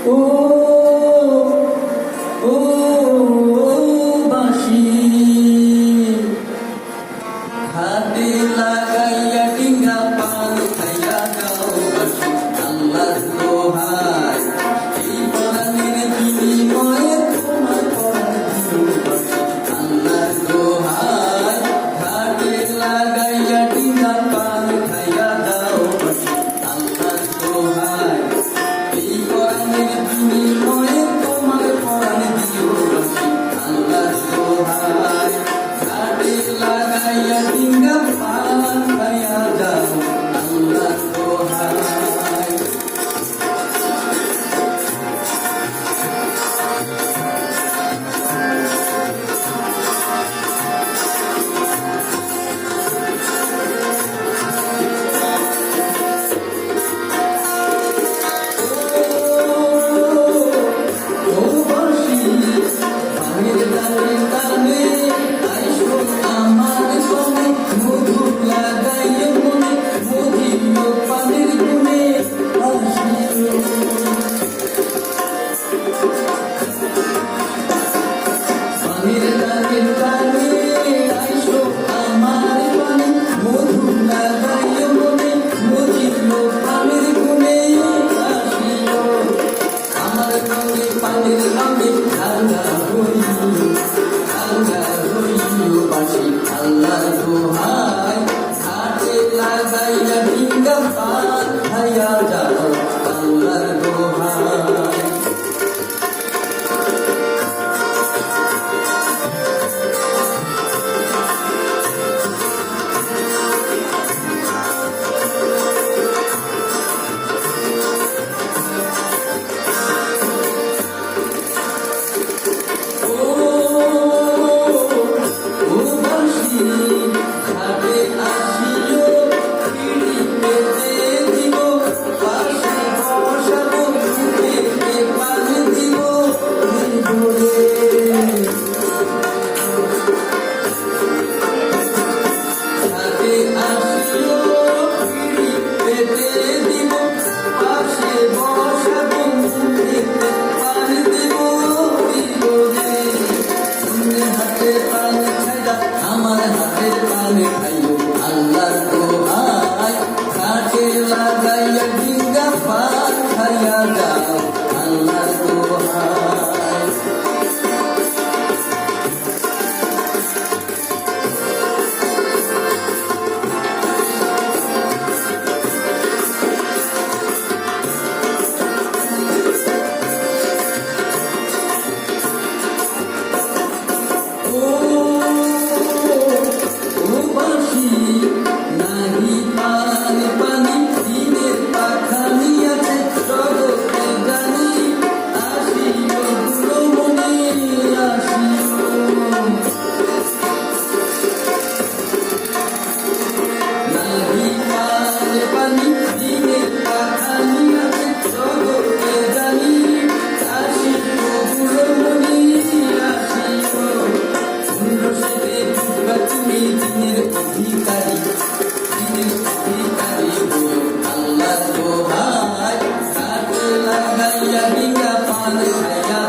ও ও বাঁশি হাতে লাগাইয়া ডিঙ্গা পান খাইয়া যাও বাঁশি আল্লাহর দোহাই এই প্রাণের বিনিময়ে তোমার পরাণ দিও বাঁশি আল্লাহর দোহাই হাতে লাগাইয়া ডিঙ্গা পান খাইয়া যাও বাঁশি আল্লাহর দোহাই এই প্রাণের বিনিময়ে তোমার পরাণ দিও বাঁশি আল্লাহর দোহাই হাতে লাগাইয়া ডিঙ্গা পান খাইয়া যাও আল্লাহর দোহাই ও বাঁশি পানির টানে টানে আইসো আমার সনে মধু লাগাইয়া মনে মধিল পানির গুণে আসিও পানির টানে টানে আইসো আমার সনে মধু লাগাইয়া মনে মধিল পানির গুণে আসিও আমার সঙ্গে পানির রঙে রাঙা হইল বাঁশি আল্লাহর দোহাই হাতে লাগাইয়া ডিঙ্গা পান খাইয়া যাও আল্লাহর দোহাই ও বাঁশি ঘাটে আসিও পিড়ি পেতে দিব পাশে বসাবো মুখেতে পানি দিব ভরে ঘাটে আসিও পিড়ি পেতে দিব পাশে বসাবো মুখেতে পানি দিব ভরে হাতে পান খাইয়া আমার হাতে পান খাইও আল্লাহর দোহাই ঘাটে লাগাইয়া ডিঙ্গা পান খাইয়া যাও আল্লাহর দোহাই ও বাঁশি নাহি পান পানি দিনের পাখানি আছে জগতে জানি আসিও গুলো মনে আসিও নাহি পান পানি দিনের পাখানি আছে জগতে জানি আসিও গুলো মনে আসিও তুমি দিনের অধিকারী হইও আল্লাহর দোহাই ঘাটে লাগাইয়া ডিঙ্গা পান খাইয়া